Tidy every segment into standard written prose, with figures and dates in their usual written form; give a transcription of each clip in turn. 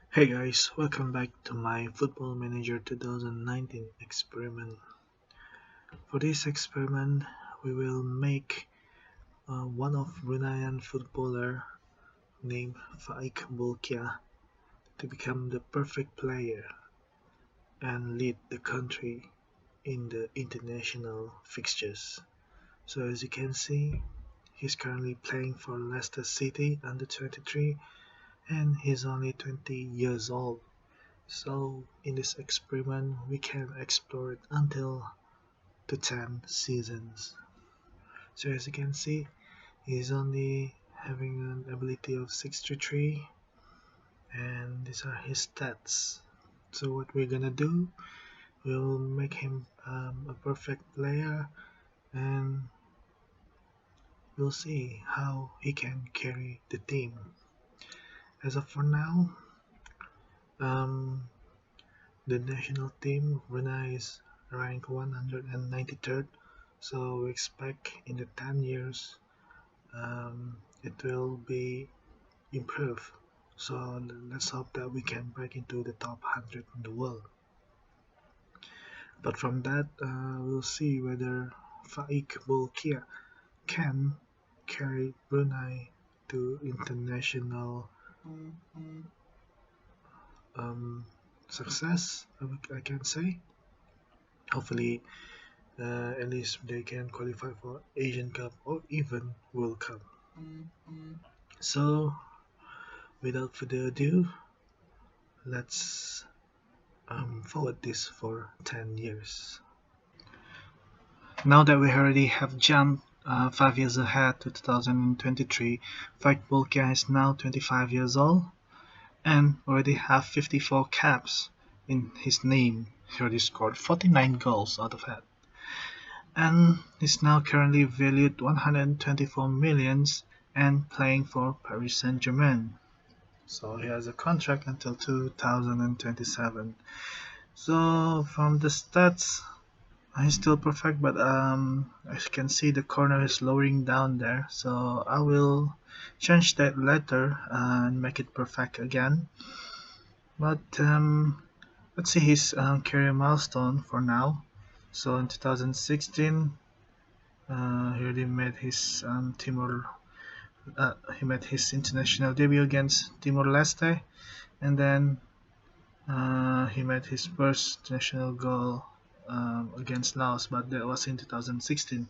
Hey guys, welcome back to my Football Manager 2019 experiment. For this experiment, we will make one of Bruneian footballer named Faiq Bolkiah to become the perfect player and lead the country in the international fixtures. So as you can see, he's currently playing for Leicester City under 23 and he's only 20 years old. So in this experiment we can explore it until to 10 seasons. So as you can see, he's only having an ability of 63 and these are his stats. So what we're gonna do, we'll make him a perfect player and we'll see how he can carry the team. As of for now, um, the national team of Brunei is ranked 193rd, so we expect in the 10 years it will be improved. So let's hope that we can break into the top 100 in the world. But from that, we'll see whether Faiq Bolkiah can carry Brunei to international um, success, I can say. Hopefully, at least they can qualify for Asian Cup or even World Cup. So, without further ado, let's forward this for 10 years. Now that we already have jumped 5 years ahead to 2023, Faiq Bolkiah is now 25 years old and already have 54 caps in his name. He already scored 49 goals out of that. And is now currently valued 124 millions and playing for Paris Saint-Germain. So he has a contract until 2027. So from the stats, he's still perfect, but as you can see, the corner is lowering down there. So I will change that later and make it perfect again. But let's see his career milestone for now. So in 2016, he already made his he made his international debut against Timor-Leste, and then he made his first national goal against Laos, but that was in 2016.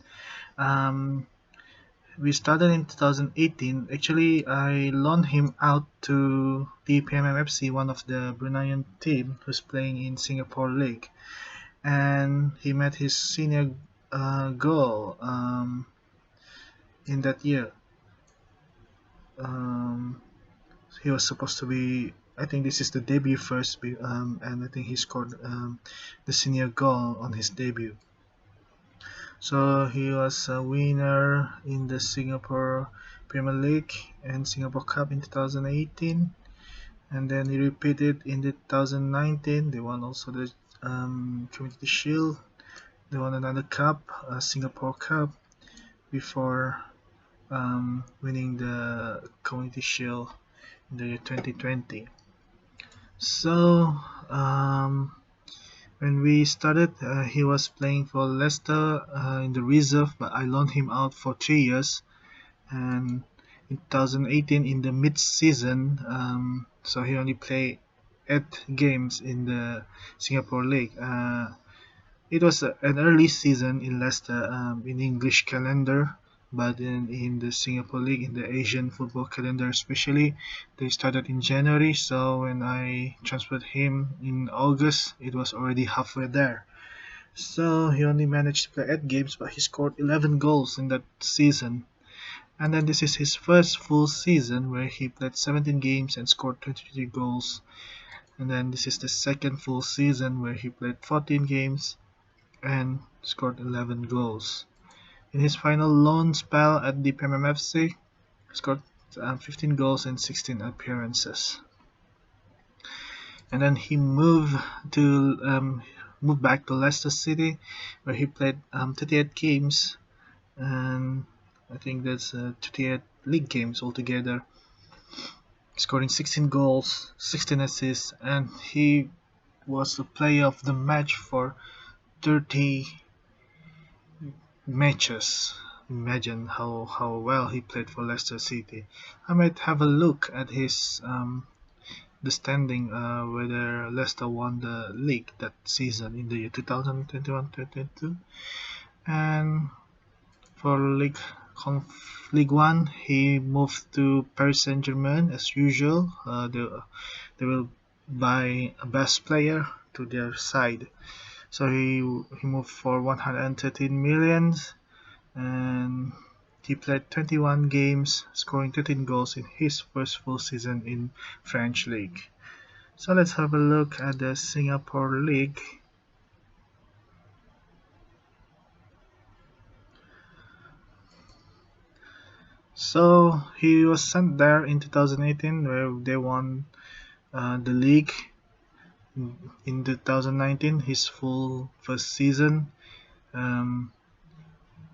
Um, we started in 2018. Actually, I loaned him out to the PMMFC, one of the Bruneian team who's playing in Singapore League, and he made his senior goal in that year. Um, he was supposed to be. I think this is the debut first, and I think he scored the senior goal on his debut. So he was a winner in the Singapore Premier League and Singapore Cup in 2018, and then he repeated in the 2019. They won also the Community Shield. They won another cup, Singapore Cup, before winning the Community Shield in the year 2020. So when we started, he was playing for Leicester in the reserve, but I loaned him out for 3 years. And in 2018, in the mid-season, so he only played 8 games in the Singapore League. It was an early season in Leicester in English calendar, but in the Singapore League, in the Asian football calendar especially, they started in January. So when I transferred him in August, it was already halfway there. So he only managed to play 8 games, but he scored 11 goals in that season. And then this is his first full season where he played 17 games and scored 23 goals. And then this is the second full season where he played 14 games and scored 11 goals. In his final loan spell at the PMMFC, he scored 15 goals and 16 appearances. And then he moved back to Leicester City, where he played 38 games, and I think that's 38 league games altogether. scoring 16 goals, 16 assists, and he was the player of the match for 30 matches. Imagine how well he played for Leicester City. I might have a look at his the standing whether Leicester won the league that season in the year 2021-2022, and for League One he moved to Paris Saint-Germain as usual. They will buy a best player to their side, so he moved for 113 million, and he played 21 games, scoring 13 goals in his first full season in French league. So let's have a look at the Singapore League. So he was sent there in 2018 where they won the league. In 2019, his full first season, um,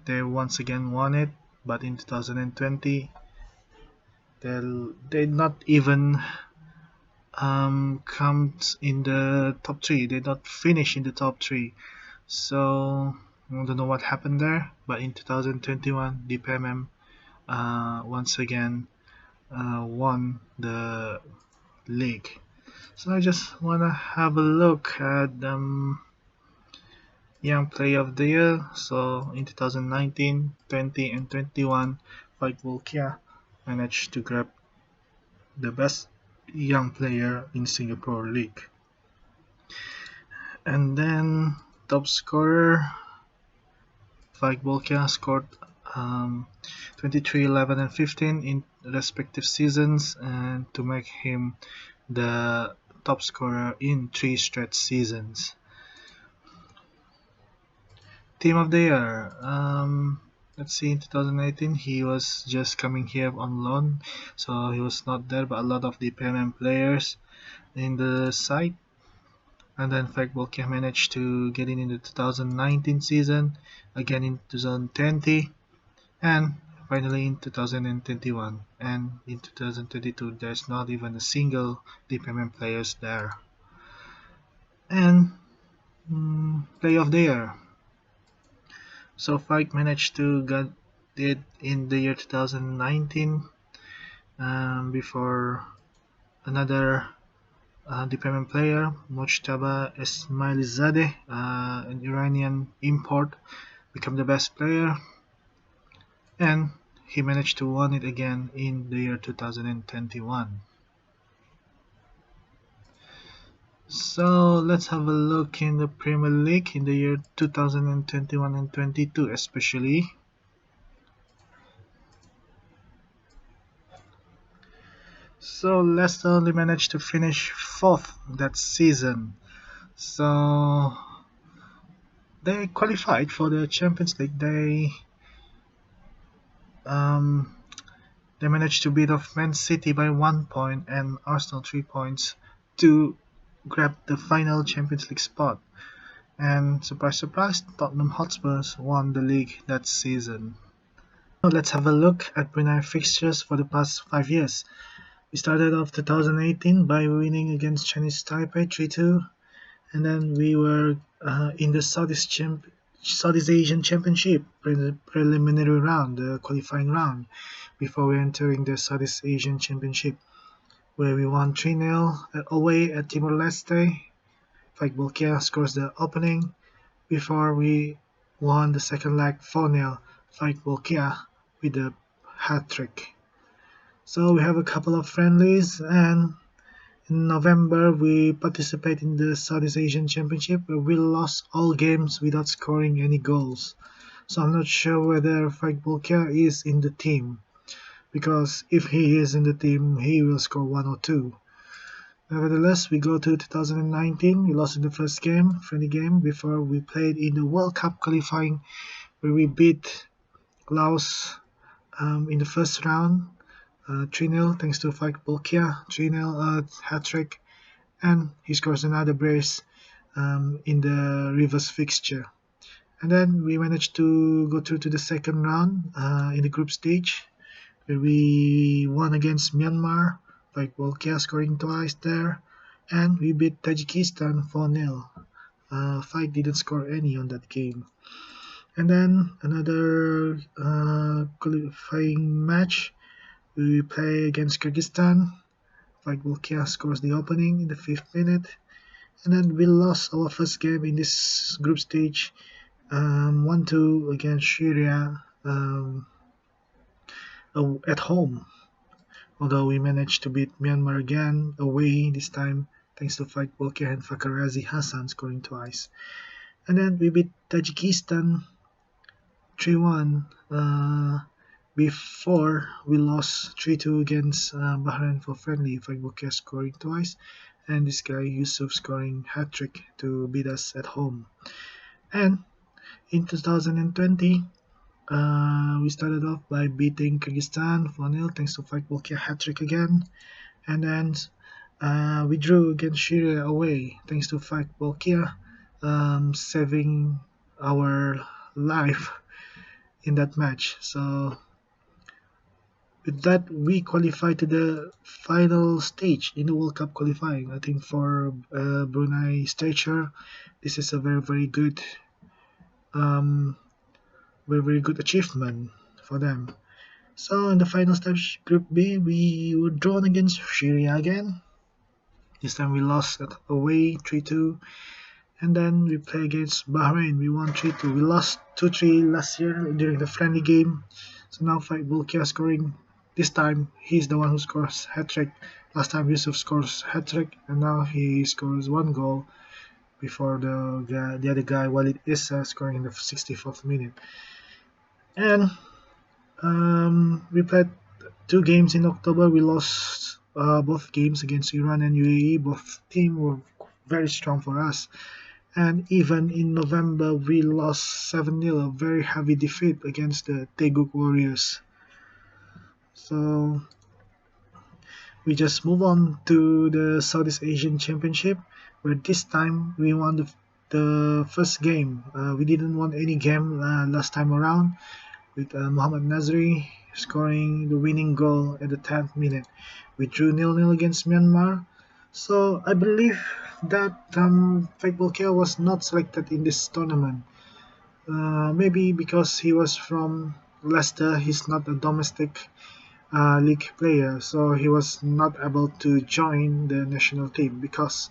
they once again won it. But in 2020, they not even come in the top three. They not finish in the top three. So I don't know what happened there. But in 2021, DPMM once again won the league. So I just wanna have a look at Young Player of the Year. So in 2019, 20, and 21, Faiq Bolkiah managed to grab the best young player in Singapore League. And then top scorer, Faiq Bolkiah scored 23, 11, and 15 in respective seasons, and to make him the top scorer in 3 straight seasons. Team of the Year. Let's see, in 2018 he was just coming here on loan, so he was not there, but a lot of the permanent players in the side. And then Faiq Bolkiah managed to get in the 2019 season, again in 2020, and finally in 2021. And in 2022, there's not even a single DPMM players there. And Play of the Year. So Faiq managed to get it in the year 2019 before another dependent player, Mojtaba Esmailzadeh, an Iranian import, became the best player, and he managed to win it again in the year 2021. So let's have a look in the Premier League in the year 2021 and 22 especially. So Leicester only managed to finish 4th that season. So they qualified for the Champions League. Um, they managed to beat off Man City by 1 point and Arsenal 3 points to grab the final Champions League spot. And surprise, surprise, Tottenham Hotspurs won the league that season. Now let's have a look at Brunei fixtures for the past 5 years. We started off 2018 by winning against Chinese Taipei 3-2, and then we were in the Southeast Asian Championship preliminary round, the qualifying round, before we entering the Southeast Asian Championship, where we won 3-0 away at Timor-Leste. Faiq Bolkiah scores the opening before we won the second leg 4-0. Faiq Bolkiah with a hat-trick. So we have a couple of friendlies, and in November we participate in the Southeast Asian Championship where we lost all games without scoring any goals. So I'm not sure whether Faiq Bolkiah is in the team, because if he is in the team he will score 1 or 2. Nevertheless, we go to 2019, we lost in the first game, friendly game, before we played in the World Cup qualifying where we beat Laos in the first round 3-0 thanks to Faiq Bolkiah, 3-0 hat-trick, and he scores another brace in the reverse fixture. And then we managed to go through to the second round in the group stage where we won against Myanmar Faiq Bolkiah scoring twice there, and we beat Tajikistan 4-0. Faiq didn't score any on that game. And then another qualifying match, we play against Kyrgyzstan. Faiq Bolkiah scores the opening in the 5th minute, and then we lost our first game in this group stage, 1-2 against Syria at home. Although we managed to beat Myanmar again away this time, thanks to Faiq Bolkiah and Fakarazi Hassan scoring twice. And then we beat Tajikistan 3-1. Before we lost 3-2 against Bahrain for friendly, Faiq Bolkiah scoring twice, and this guy Yusuf scoring hat trick to beat us at home. And in 2020, we started off by beating Kyrgyzstan 4-0 thanks to Faiq Bolkiah hat trick again, and then we drew against Syria away thanks to Faiq Bolkiah saving our life in that match. So with that, we qualified to the final stage in the World Cup qualifying. I think for Brunei stature, this is a um, very good achievement for them. So in the final stage, Group B, we were drawn against Syria again. This time we lost away 3-2. And then we play against Bahrain. We won 3-2. We lost 2-3 last year during the friendly game. So now Faiq Bolkiah scoring. This time he's the one who scores hat-trick. Last time Yusuf scores hat-trick, and now he scores one goal before the other guy Walid Issa scoring in the 64th minute. And we played 2 games in October. We lost both games against Iran and UAE. Both teams were very strong for us. And even in November, we lost 7-0, a very heavy defeat against the Taeguk Warriors. So we just move on to the Southeast Asian Championship, where this time we won the first game. We didn't win any game last time around, with Muhammad Nazri scoring the winning goal at the 10th minute. We drew 0-0 against Myanmar. So I believe that Faiq Bolkiah was not selected in this tournament. Maybe because he was from Leicester, he's not a domestic league player, so he was not able to join the national team. Because,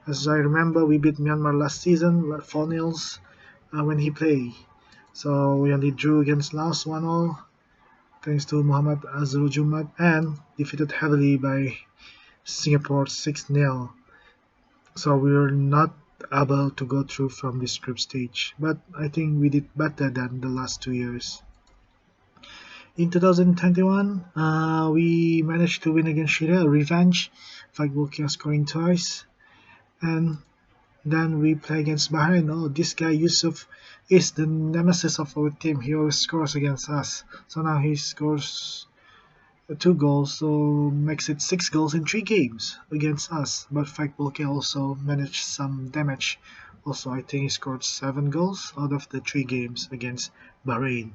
as I remember, we beat Myanmar last season 4-0 when he played. So we only drew against Laos 1-0, thanks to Muhammad Azrul Jumat, and defeated heavily by Singapore 6-0. So we were not able to go through from this group stage, but I think we did better than the last 2 years. In 2021, we managed to win against Syria, a revenge, Faiq Bolkiah scoring twice, and then we play against Bahrain. Oh, this guy Yusuf is the nemesis of our team. He always scores against us. So now he scores 2 goals, so makes it 6 goals in 3 games against us. But Faiq Bolkiah also managed some damage. Also, I think he scored 7 goals out of the 3 games against Bahrain.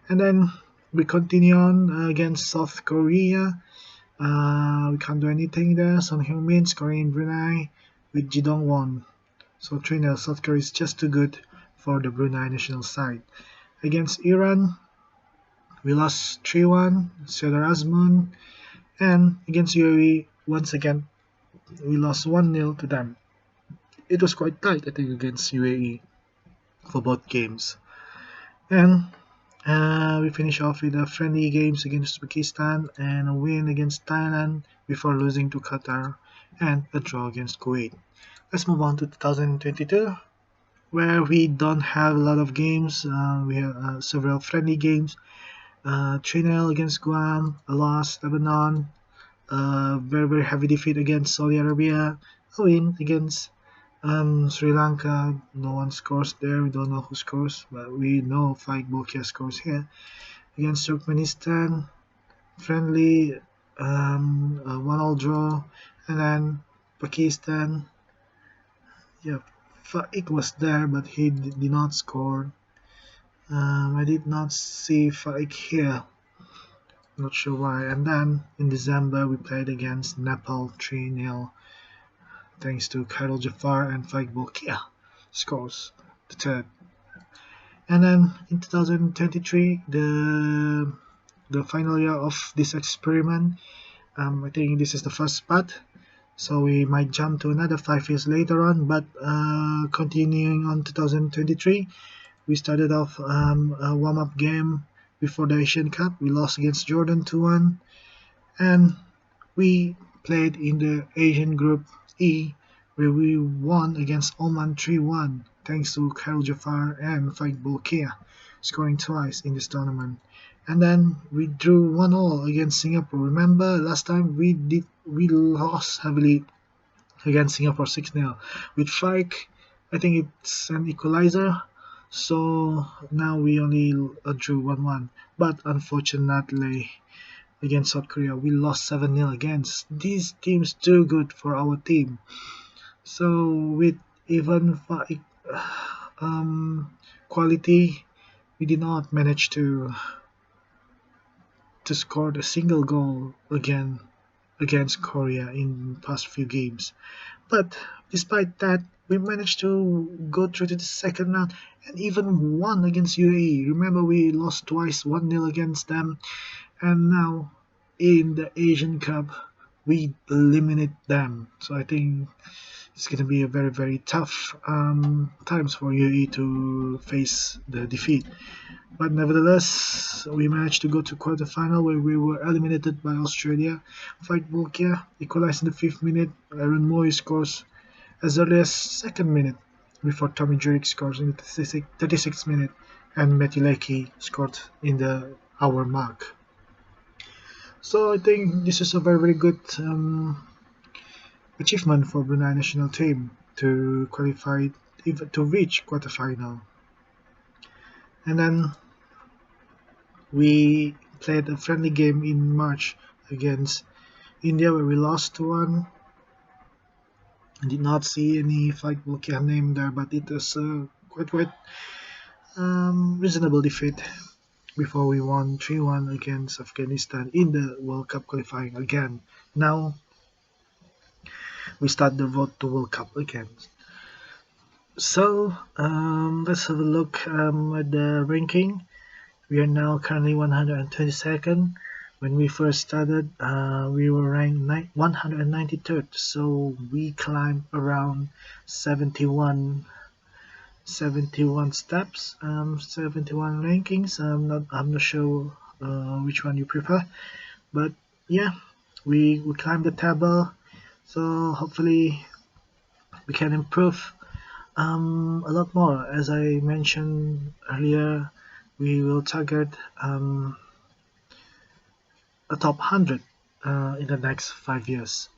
And then we continue on against South Korea. We can't do anything there. Son Heung-min scoring in Brunei with Ji Dong-won. So 3-0. South Korea is just too good for the Brunei national side. Against Iran, we lost 3-1, Serdar Azmoun. And against UAE, once again, we lost 1-0 to them. It was quite tight, I think, against UAE for both games. And we finish off with the friendly games against Uzbekistan and a win against Thailand before losing to Qatar and a draw against Kuwait. Let's move on to 2022, where we don't have a lot of games. We have several friendly games. 3-0 against Guam, a loss, Lebanon, very heavy defeat against Saudi Arabia, a win against Sri Lanka. No one scores there. We don't know who scores, but we know Faiq Bolkiah scores here. Against Turkmenistan, friendly, a 1-1 draw, and then Pakistan. Yeah, Faiq was there, but he did not score. I did not see Faiq here. Not sure why. And then in December we played against Nepal 3-0 thanks to Khairul Jafar and Faiq Bolkiah scores the third. And then in 2023, the final year of this experiment, I think this is the first part. So we might jump to another 5 years later on, but continuing on 2023, we started off a warm-up game before the Asian Cup. We lost against Jordan 2-1, and we played in the Asian Group E, where we won against Oman 3-1, thanks to Khairul Jafar and Faiq Bolkiah scoring twice in this tournament. And then we drew 1-1 against Singapore. Remember last time we lost heavily against Singapore 6-0 with Faiq. I think it's an equalizer. So now we only drew 1-1. But unfortunately, against South Korea, we lost 7-0 against. These teams too good for our team. So with even quality, we did not manage to score a single goal again against Korea in past few games. But despite that, we managed to go through to the second round and even won against UAE. Remember, we lost twice, 1-0 against them, and now in the Asian Cup, we eliminate them. So I think it's going to be a very, very tough times for UAE to face the defeat. But nevertheless, we managed to go to quarterfinal where we were eliminated by Australia. Faiq Bolkiah equalized in the 5th minute. Aaron Moy scores as early as 2nd minute before Tommy Juric scores in the 36th minute, and Matthew Leckie scored in the hour mark. So I think this is a very, very good achievement for Brunei national team to qualify, even to reach quarterfinal. And then we played a friendly game in March against India where we lost 2-1. I did not see any Faiq Bolkiah name there, but it was a quite reasonable defeat before we won 3-1 against Afghanistan in the World Cup qualifying again. Now we start the road to World Cup again. So let's have a look at the ranking. We are now currently 122nd. When we first started, we were ranked 193rd, so we climbed around 71 steps, 71 rankings. I'm not sure which one you prefer, but yeah, we climbed the table, so hopefully we can improve a lot more. As I mentioned earlier, we will target a top 100 in the next 5 years,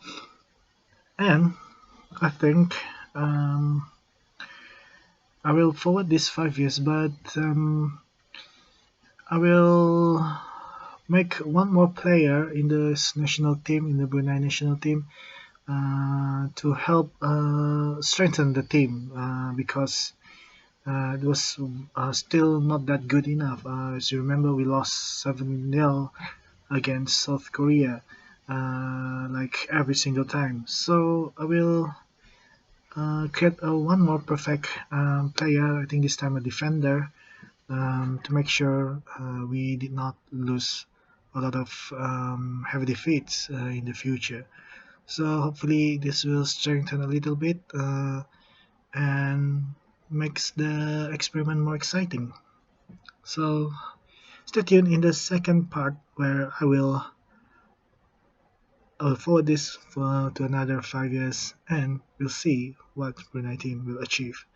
and I think I will forward this 5 years, but I will make one more player in the national team, in the Brunei national team, to help strengthen the team because it was still not that good enough. As you remember, we lost 7-0 against South Korea, like every single time. So I will create one more perfect player. I think this time a defender, to make sure we did not lose a lot of heavy defeats in the future. So hopefully this will strengthen a little bit and makes the experiment more exciting. So stay tuned in the second part where I will forward this to another 5 years and we'll see what Brunei team will achieve.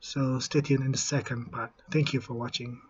So stay tuned in the second part. Thank you for watching.